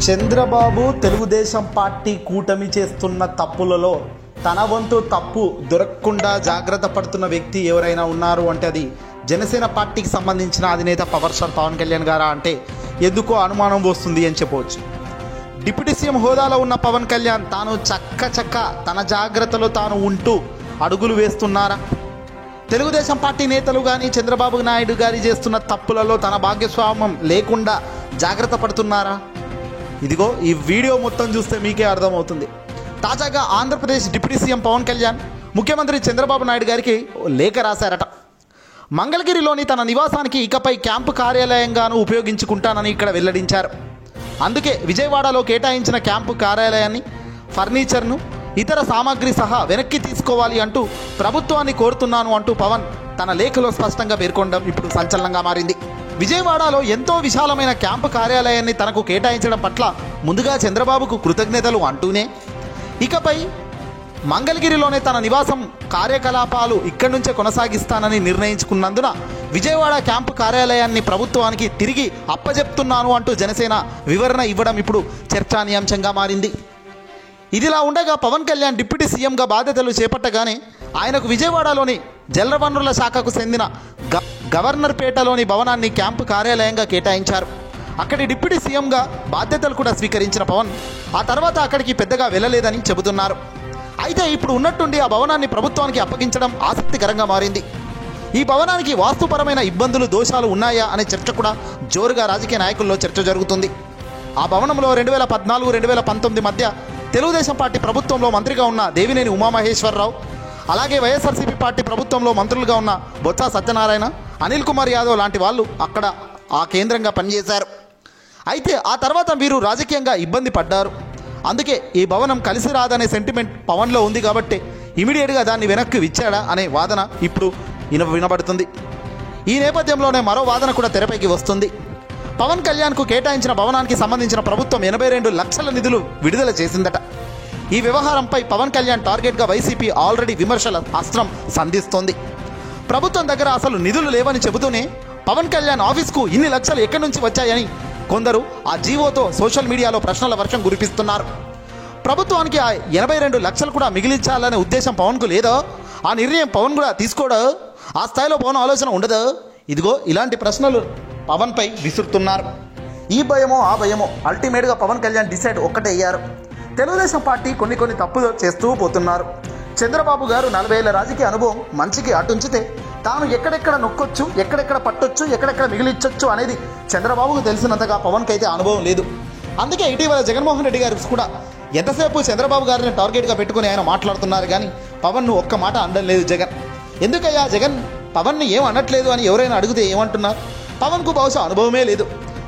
Chandrababu Telugu Desam party కూటమి చేస్తున్న తప్పులలో తన వంతు తప్పు దొరకకుండా జాగ్రత్త పడుతున్న వ్యక్తి ఎవరైనా ఉన్నారు అంటే అది జనసేన పార్టీకి సంబంధించిన అధినేత పవర్ స్టార్ పవన్ కళ్యాణ్ గారా అంటే ఎందుకో అనుమానం వస్తుంది అని చెప్పవచ్చు. డిప్యూటీ సీఎం హోదాలో ఉన్న పవన్ కళ్యాణ్ తాను చక్క తన జాగ్రత్తలో తాను ఉంటూ అడుగులు వేస్తున్నారా? తెలుగుదేశం పార్టీ నేతలు కానీ చంద్రబాబు నాయుడు గారి చేస్తున్న తప్పులలో తన భాగస్వామ్యం లేకుండా జాగ్రత్త పడుతున్నారా? ఇదిగో ఈ వీడియో మొత్తం చూస్తే మీకే అర్థమవుతుంది. తాజాగా ఆంధ్రప్రదేశ్ డిప్యూటీ సీఎం పవన్ కళ్యాణ్ ముఖ్యమంత్రి చంద్రబాబు నాయుడు గారికి లేఖ రాశారట. మంగళగిరిలోని తన నివాసానికి ఇకపై క్యాంపు కార్యాలయంగాను ఉపయోగించుకుంటానని ఇక్కడ వెల్లడించారు. అందుకే విజయవాడలో కేటాయించిన క్యాంపు కార్యాలయాన్ని, ఫర్నిచర్ను, ఇతర సామాగ్రి సహా వెనక్కి తీసుకోవాలి అంటూ ప్రభుత్వాన్ని కోరుతున్నాను అంటూ పవన్ తన లేఖలో స్పష్టంగా పేర్కొనడం ఇప్పుడు సంచలనంగా మారింది. విజయవాడలో ఎంతో విశాలమైన క్యాంపు కార్యాలయాన్ని తనకు కేటాయించడం పట్ల ముందుగా చంద్రబాబుకు కృతజ్ఞతలు అంటూనే ఇకపై మంగళగిరిలోనే తన నివాసం కార్యకలాపాలు ఇక్కడి నుంచే కొనసాగిస్తానని నిర్ణయించుకున్నందున విజయవాడ క్యాంపు కార్యాలయాన్ని ప్రభుత్వానికి తిరిగి అప్పజెప్తున్నాను అంటూ జనసేన వివరణ ఇవ్వడం ఇప్పుడు చర్చానీయాంశంగా మారింది. ఇదిలా ఉండగా పవన్ కళ్యాణ్ డిప్యూటీ సీఎంగా బాధ్యతలు చేపట్టగానే ఆయనకు విజయవాడలోని జలవనరుల శాఖకు చెందిన గవర్నర్పేటలోని భవనాన్ని క్యాంపు కార్యాలయంగా కేటాయించారు. అక్కడి డిప్యూటీ సీఎంగా బాధ్యతలు కూడా స్వీకరించిన పవన్ ఆ తర్వాత అక్కడికి పెద్దగా వెళ్ళలేదని చెబుతున్నారు. అయితే ఇప్పుడు ఉన్నట్టుండి ఆ భవనాన్ని ప్రభుత్వానికి అప్పగించడం ఆసక్తికరంగా మారింది. ఈ భవనానికి వాస్తుపరమైన ఇబ్బందులు, దోషాలు ఉన్నాయా అనే చర్చ కూడా జోరుగా రాజకీయ నాయకుల్లో చర్చ జరుగుతుంది. ఆ భవనంలో 2014-2019 మధ్య తెలుగుదేశం పార్టీ ప్రభుత్వంలో మంత్రిగా ఉన్న దేవినేని ఉమామహేశ్వరరావు, అలాగే వైఎస్ఆర్సీపీ పార్టీ ప్రభుత్వంలో మంత్రులుగా ఉన్న బొత్స సత్యనారాయణ, అనిల్ కుమార్ యాదవ్ లాంటి వాళ్ళు అక్కడ ఆ కేంద్రంగా పనిచేశారు. అయితే ఆ తర్వాత వీరు రాజకీయంగా ఇబ్బంది పడ్డారు. అందుకే ఈ భవనం కలిసి రాదనే సెంటిమెంట్ పవన్లో ఉంది కాబట్టి ఇమీడియట్గా దాన్ని వెనక్కి ఇచ్చాడా అనే వాదన ఇప్పుడు వినబడుతుంది. ఈ నేపథ్యంలోనే మరో వాదన కూడా తెరపైకి వస్తుంది. పవన్ కళ్యాణ్కు కేటాయించిన భవనానికి సంబంధించిన ప్రభుత్వం 82 లక్షల నిధులు విడుదల చేసిందట. ఈ వ్యవహారంపై పవన్ కళ్యాణ్ టార్గెట్గా వైసీపీ ఆల్రెడీ విమర్శల అస్త్రం సంధిస్తోంది. ప్రభుత్వం దగ్గర అసలు నిధులు లేవని చెబుతూనే పవన్ కళ్యాణ్ ఆఫీస్కు ఇన్ని లక్షలు ఎక్కడి నుంచి వచ్చాయని కొందరు ఆ జీవోతో సోషల్ మీడియాలో ప్రశ్నల వర్షం కురిపిస్తున్నారు. ప్రభుత్వానికి ఆ 82 లక్షలు కూడా మిగిలించాలనే ఉద్దేశం పవన్కు లేదో? ఆ నిర్ణయం పవన్ కూడా తీసుకోడా? ఆ స్థాయిలో పవన్ ఆలోచన ఉండదు? ఇదిగో ఇలాంటి ప్రశ్నలు పవన్పై విసురుతున్నారు. ఈ భయమో ఆ భయమో అల్టిమేట్గా పవన్ కళ్యాణ్ డిసైడ్ ఒక్కటే అయ్యారు. తెలుగుదేశం పార్టీ కొన్ని తప్పులు చేస్తూ పోతున్నారు. చంద్రబాబు గారు 40 ఏళ్ల రాజకీయ అనుభవం మంచికి అటుంచితే తాను ఎక్కడెక్కడ నొక్కొచ్చు, ఎక్కడెక్కడ పట్టొచ్చు, ఎక్కడెక్కడ మిగిలించొచ్చు అనేది చంద్రబాబుకు తెలిసినంతగా పవన్కి అయితే అనుభవం లేదు. అందుకే ఇటీవల జగన్మోహన్ రెడ్డి గారు కూడా ఎంతసేపు చంద్రబాబు గారిని టార్గెట్గా పెట్టుకుని ఆయన మాట్లాడుతున్నారు కానీ పవన్ను ఒక్క మాట అనడం లేదు జగన్. ఎందుకయ్యా జగన్ పవన్ని ఏం అనట్లేదు అని ఎవరైనా అడిగితే ఏమంటున్నారు? పవన్కు బహుశా అనుభవమే లేదు.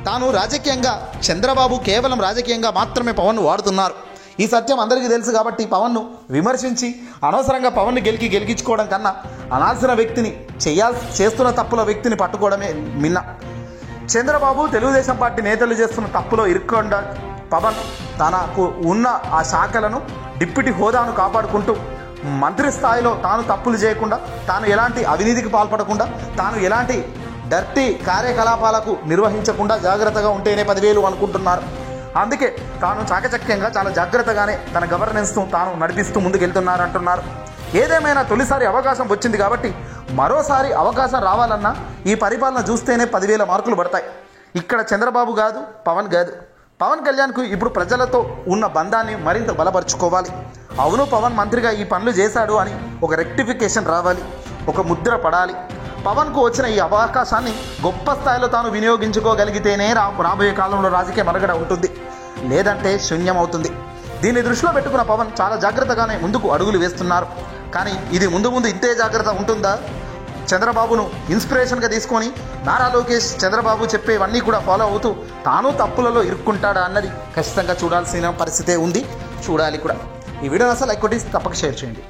తాను రాజకీయంగా, చంద్రబాబు కేవలం రాజకీయంగా మాత్రమే పవన్ను వాడుతున్నారు. ఈ సత్యం అందరికీ తెలుసు కాబట్టి పవన్ను విమర్శించి అనవసరంగా పవన్ను గెలిగించుకోవడం కన్నా అనాల్సిన వ్యక్తిని, చేస్తున్న తప్పుల వ్యక్తిని పట్టుకోవడమే మిన్న. చంద్రబాబు, తెలుగుదేశం పార్టీ నేతలు చేస్తున్న తప్పులో ఇరుక్కుండా పవన్ తనకు ఉన్న ఆ శాఖలను, డిప్యూటీ హోదాను కాపాడుకుంటూ మంత్రి స్థాయిలో తాను తప్పులు చేయకుండా, తాను ఎలాంటి అవినీతికి పాల్పడకుండా, తాను ఎలాంటి డర్టీ కార్యకలాపాలకు నిర్వహించకుండా జాగ్రత్తగా ఉంటేనే 10,000 అనుకుంటున్నారు. అందుకే తాను చాకచక్యంగా చాలా జాగ్రత్తగానే తన గవర్నెన్స్ను తాను నడిపిస్తూ ముందుకెళ్తున్నారు అంటున్నారు. ఏదేమైనా తొలిసారి అవకాశం వచ్చింది కాబట్టి మరోసారి అవకాశం రావాలన్నా ఈ పరిపాలన చూస్తేనే 10,000 మార్కులు పడతాయి. ఇక్కడ చంద్రబాబు కాదు, పవన్ కాదు. పవన్ కళ్యాణ్కు ఇప్పుడు ప్రజలతో ఉన్న బంధాన్ని మరింత బలపరుచుకోవాలి. అవును పవన్ మంత్రిగా ఈ పనులు చేశాడు అని ఒక రెక్టిఫికేషన్ రావాలి, ఒక ముద్ర పడాలి. పవన్కు వచ్చిన ఈ అవకాశాన్ని గొప్ప స్థాయిలో తాను వినియోగించుకోగలిగితేనే రాబోయే కాలంలో రాజకీయ మనుగడ ఉంటుంది, లేదంటే శూన్యం అవుతుంది. దీన్ని దృష్టిలో పెట్టుకున్న పవన్ చాలా జాగ్రత్తగానే ముందుకు అడుగులు వేస్తున్నారు. కానీ ఇది ముందు ఇంతే జాగ్రత్త ఉంటుందా? చంద్రబాబును ఇన్స్పిరేషన్గా తీసుకొని నారా లోకేష్ చంద్రబాబు చెప్పేవన్నీ కూడా ఫాలో అవుతూ తాను తప్పులలో ఇరుక్కుంటాడా అన్నది ఖచ్చితంగా చూడాల్సిన పరిస్థితే ఉంది. చూడాలి కూడా. ఈ వీడియోని అసలు లైక్ కొట్టి తప్పక షేర్ చేయండి.